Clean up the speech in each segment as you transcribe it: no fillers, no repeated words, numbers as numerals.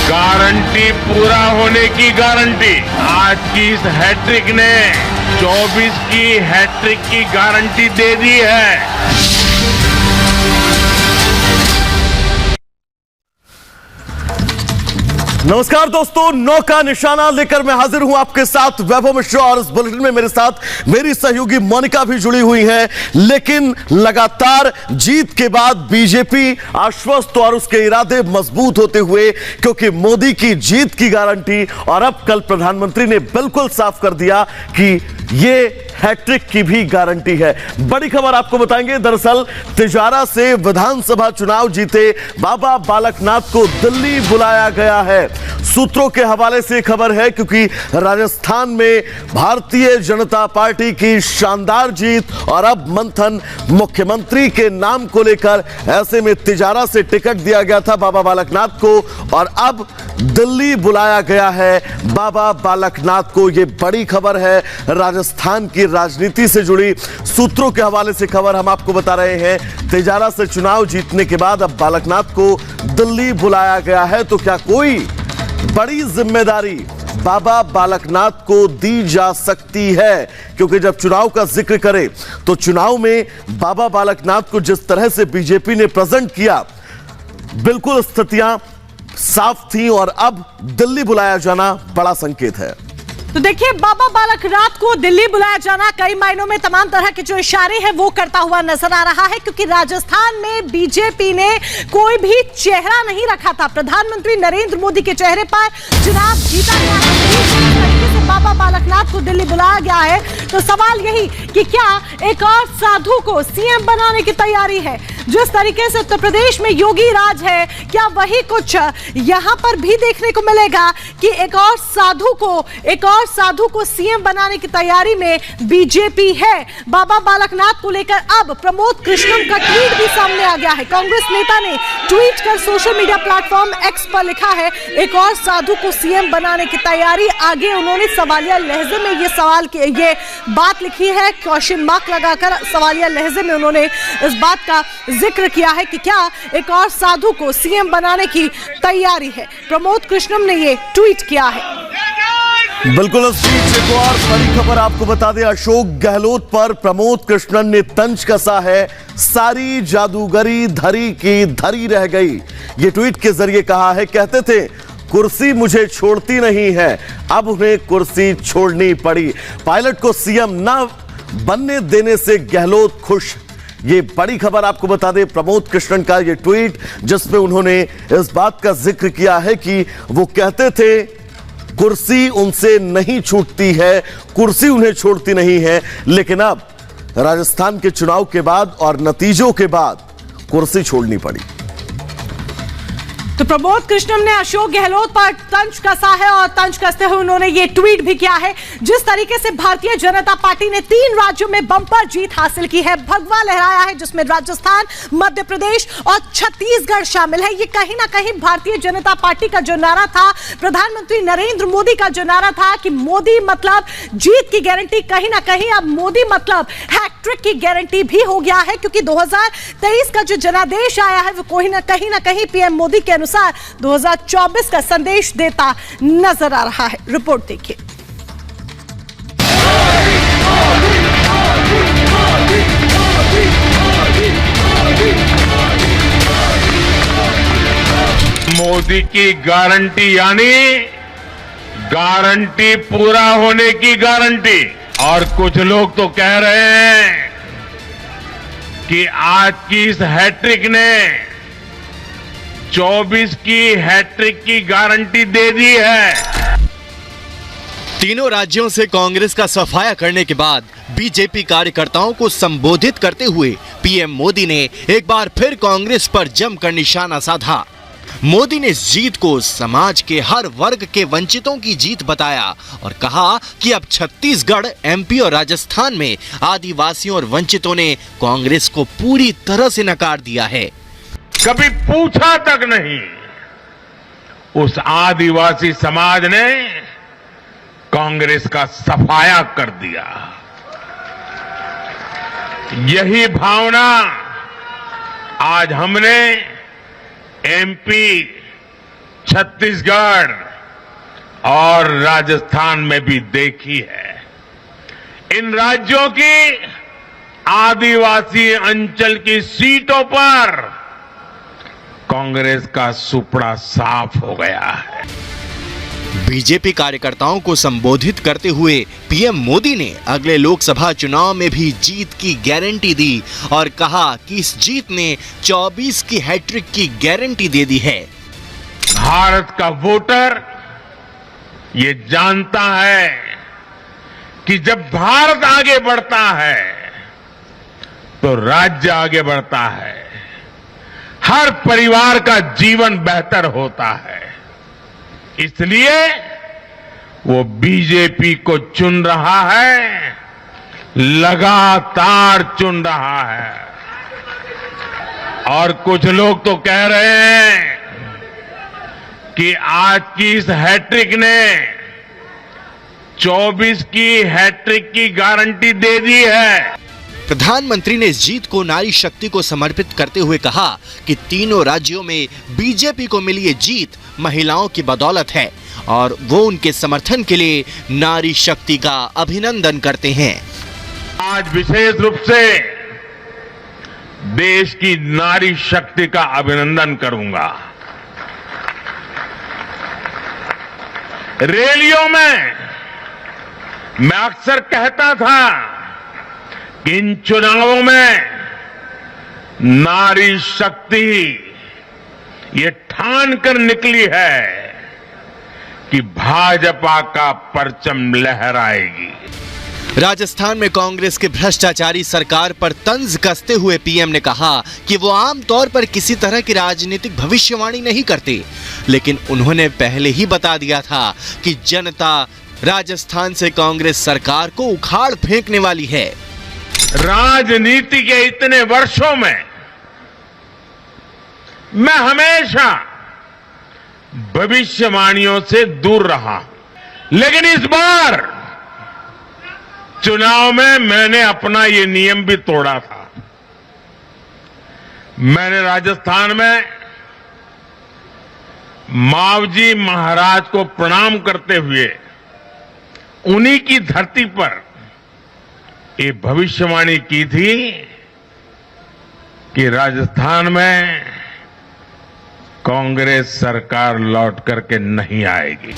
Guarantee पूरा होने की गारंटी। आज की इस हैट्रिक ने 24 की हैट्रिक की गारंटी दे दी है। नमस्कार दोस्तों, 9 का निशाना लेकर मैं हाजिर हूं आपके साथ वैभव मिश्रा, और इस बुलेटिन में मेरे साथ मेरी सहयोगी मोनिका भी जुड़ी हुई है। लेकिन लगातार जीत के बाद बीजेपी आश्वस्त और उसके इरादे मजबूत होते हुए, क्योंकि मोदी की जीत की गारंटी और अब कल प्रधानमंत्री ने बिल्कुल साफ कर दिया कि ये हैट्रिक की भी गारंटी है। बड़ी खबर आपको बताएंगे। दरअसल तिजारा से विधानसभा चुनाव जीते बाबा बालकनाथ को दिल्ली बुलाया गया है। सूत्रों के हवाले से खबर है, क्योंकि राजस्थान में भारतीय जनता पार्टी की शानदार जीत और अब मंथन मुख्यमंत्री के नाम को लेकर। ऐसे में तिजारा से टिकट दिया गया था बाबा बालकनाथ को और अब दिल्ली बुलाया गया है बाबा बालकनाथ को। यह बड़ी खबर है राजस्थान की राजनीति से जुड़ी। सूत्रों के हवाले से खबर हम आपको बता रहे हैं। तिजारा से चुनाव जीतने के बाद अब बालकनाथ को दिल्ली बुलाया गया है। तो क्या कोई बड़ी जिम्मेदारी बाबा बालकनाथ को दी जा सकती है? क्योंकि जब चुनाव का जिक्र करें तो चुनाव में बाबा बालकनाथ को जिस तरह से बीजेपी ने प्रेजेंट किया, बिल्कुल स्थितियां साफ थी और अब दिल्ली बुलाया जाना बड़ा संकेत है। तो देखिए, बाबा बालकनाथ को दिल्ली बुलाया जाना कई मायनों में तमाम तरह के जो इशारे हैं वो करता हुआ नजर आ रहा है, क्योंकि राजस्थान में बीजेपी ने कोई भी चेहरा नहीं रखा था। प्रधानमंत्री नरेंद्र मोदी के चेहरे पर चुनाव जीता गया है। बाबा बालकनाथ को दिल्ली बुलाया गया है तो सवाल यही कि क्या एक और साधु को सीएम बनाने की तैयारी है? जिस तरीके से उत्तर प्रदेश में योगी राज है, क्या वही कुछ यहां पर भी देखने को मिलेगा कि एक और साधु को सीएम बनाने की तैयारी में बीजेपी है? बाबा बालकनाथ को लेकर अब प्रमोद कृष्णम का ट्वीट भी सामने आ गया है। कांग्रेस नेता ने ट्वीट कर सोशल मीडिया प्लेटफॉर्म एक्स पर लिखा है, एक और साधु को सीएम बनाने की तैयारी। आगे उन्होंने सवालिया लहजे में ये बात लिखी है, क्वेश्चन मार्क लगाकर सवालिया लहजे में उन्होंने इस बात का जिक्र किया है कि क्या एक और साधु को सीएम बनाने की तैयारी है। प्रमोद कृष्णम ने ये ट्वीट किया है। बिल्कुल, इस बीच एक और बड़ी खबर आपको बता दें। अशोक गहलोत पर प्रमोद कृष्णन ने तंज कसा है, सारी जादूगरी धरी की धरी रह गई। ये ट्वीट के जरिए कहा है, कहते थे कुर्सी मुझे छोड़ती नहीं है, अब उन्हें कुर्सी छोड़नी पड़ी। पायलट को सीएम न बनने देने से गहलोत खुश। ये बड़ी खबर आपको बता दें, प्रमोद कृष्णन का ये ट्वीट जिसमें उन्होंने इस बात का जिक्र किया है कि वो कहते थे कुर्सी उनसे नहीं छूटती है, कुर्सी उन्हें छोड़ती नहीं है, लेकिन अब राजस्थान के चुनाव के बाद और नतीजों के बाद कुर्सी छोड़नी पड़ी। तो प्रमोद कृष्णम ने अशोक गहलोत पर तंज कसा है और तंज कसते हुए उन्होंने ये ट्वीट भी किया है। जिस तरीके से भारतीय जनता पार्टी ने 3 राज्यों में बम्पर जीत हासिल की है, भगवा लहराया है, जिसमें राजस्थान, मध्य प्रदेश और छत्तीसगढ़ शामिल है। ये कहीं ना कहीं भारतीय जनता पार्टी का जो नारा था, प्रधानमंत्री नरेंद्र मोदी का जो नारा था कि मोदी मतलब जीत की गारंटी, कहीं ना कहीं अब मोदी मतलब हैट्रिक की गारंटी भी हो गया है। क्योंकि 2023 का जो जनादेश आया है वो कहीं ना कहीं पीएम मोदी के अनुसार 2024 का संदेश देता नजर आ रहा है। रिपोर्ट देखिए। मोदी की गारंटी यानी गारंटी पूरा होने की गारंटी। और कुछ लोग तो कह रहे हैं कि आज की इस हैट्रिक ने 24 की हैट्रिक की गारंटी दे दी है। तीनों राज्यों से कांग्रेस का सफाया करने के बाद बीजेपी कार्यकर्ताओं को संबोधित करते हुए पीएम मोदी ने एक बार फिर कांग्रेस पर जमकर निशाना साधा। मोदी ने इस जीत को समाज के हर वर्ग के वंचितों की जीत बताया और कहा कि अब छत्तीसगढ़, एमपी और राजस्थान में आदिवासियों और वंचितों ने कांग्रेस को पूरी तरह से नकार दिया है। कभी पूछा तक नहीं, उस आदिवासी समाज ने कांग्रेस का सफाया कर दिया। यही भावना आज हमने एमपी छत्तीसगढ़ और राजस्थान में भी देखी है। इन राज्यों की आदिवासी अंचल की सीटों पर कांग्रेस का सुपड़ा साफ हो गया है। बीजेपी कार्यकर्ताओं को संबोधित करते हुए पीएम मोदी ने अगले लोकसभा चुनाव में भी जीत की गारंटी दी और कहा कि इस जीत ने 24 की हैट्रिक की गारंटी दे दी है। भारत का वोटर ये जानता है कि जब भारत आगे बढ़ता है तो राज्य आगे बढ़ता है, हर परिवार का जीवन बेहतर होता है। इसलिए वो बीजेपी को चुन रहा है, लगातार चुन रहा है। और कुछ लोग तो कह रहे हैं कि आज की इस हैट्रिक ने 24 की हैट्रिक की गारंटी दे दी है। प्रधानमंत्री ने इस जीत को नारी शक्ति को समर्पित करते हुए कहा कि तीनों राज्यों में बीजेपी को मिली ये जीत महिलाओं की बदौलत है और वो उनके समर्थन के लिए नारी शक्ति का अभिनंदन करते हैं। आज विशेष रूप से देश की नारी शक्ति का अभिनंदन करूंगा। रैलियों में मैं अक्सर कहता था कि इन चुनावों में नारी शक्ति ये ठान कर निकली है कि भाजपा का परचम लहराएगी। राजस्थान में कांग्रेस के भ्रष्टाचारी सरकार पर तंज कसते हुए पीएम ने कहा कि वो आमतौर पर किसी तरह की राजनीतिक भविष्यवाणी नहीं करते, लेकिन उन्होंने पहले ही बता दिया था कि जनता राजस्थान से कांग्रेस सरकार को उखाड़ फेंकने वाली है। राजनीति के इतने वर्षों में मैं हमेशा भविष्यवाणियों से दूर रहा, लेकिन इस बार चुनाव में मैंने अपना ये नियम भी तोड़ा था। मैंने राजस्थान में मावजी महाराज को प्रणाम करते हुए उन्हीं की धरती पर ये भविष्यवाणी की थी कि राजस्थान में कांग्रेस सरकार लौट करके नहीं आएगी।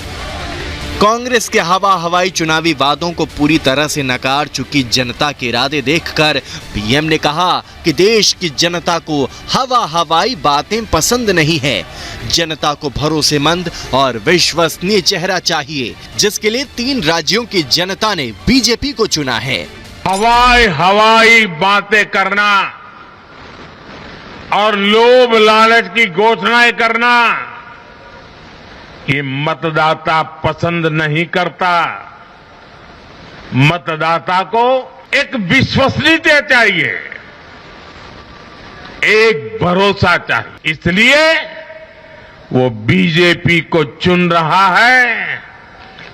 कांग्रेस के हवा हवाई चुनावी वादों को पूरी तरह से नकार चुकी जनता के इरादे देखकर पीएम ने कहा कि देश की जनता को हवा हवाई बातें पसंद नहीं है। जनता को भरोसेमंद और विश्वसनीय चेहरा चाहिए, जिसके लिए 3 राज्यों की जनता ने बीजेपी को चुना है। हवाई हवाई बातें करना और लोभ लालच की घोषणाएं करना ये मतदाता पसंद नहीं करता। मतदाता को एक विश्वसनीयता चाहिए, एक भरोसा चाहिए। इसलिए वो बीजेपी को चुन रहा है,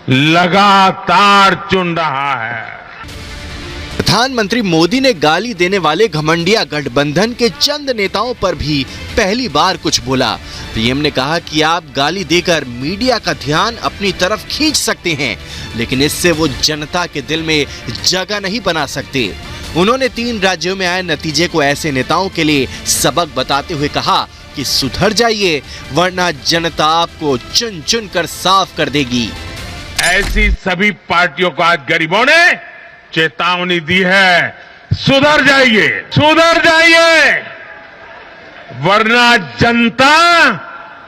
लगातार चुन रहा है। प्रधानमंत्री मोदी ने गाली देने वाले घमंडिया गठबंधन के चंद नेताओं पर भी पहली बार कुछ बोला। पीएम ने कहा कि आप गाली देकर मीडिया का ध्यान अपनी तरफ खींच सकते हैं, लेकिन इससे वो जनता के दिल में जगह नहीं बना सकते। उन्होंने 3 राज्यों में आए नतीजे को ऐसे नेताओं के लिए सबक बताते हुए कहा कि सुधर जाइए, वरना जनता आपको चुन चुन कर साफ कर देगी। ऐसी सभी पार्टियों को आज गरीबों ने चेतावनी दी है, सुधर जाइए, सुधर जाइए, वरना जनता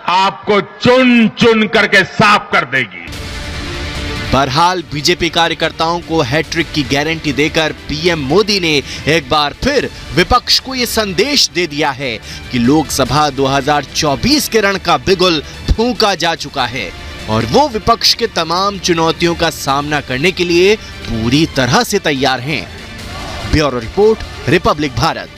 आपको चुन चुन करके साफ कर देगी। बहरहाल बीजेपी कार्यकर्ताओं को हैट्रिक की गारंटी देकर पीएम मोदी ने एक बार फिर विपक्ष को ये संदेश दे दिया है कि लोकसभा 2024 के रण का बिगुल फूंका जा चुका है और वो विपक्ष के तमाम चुनौतियों का सामना करने के लिए पूरी तरह से तैयार हैं। Bureau report, Republic Bharat.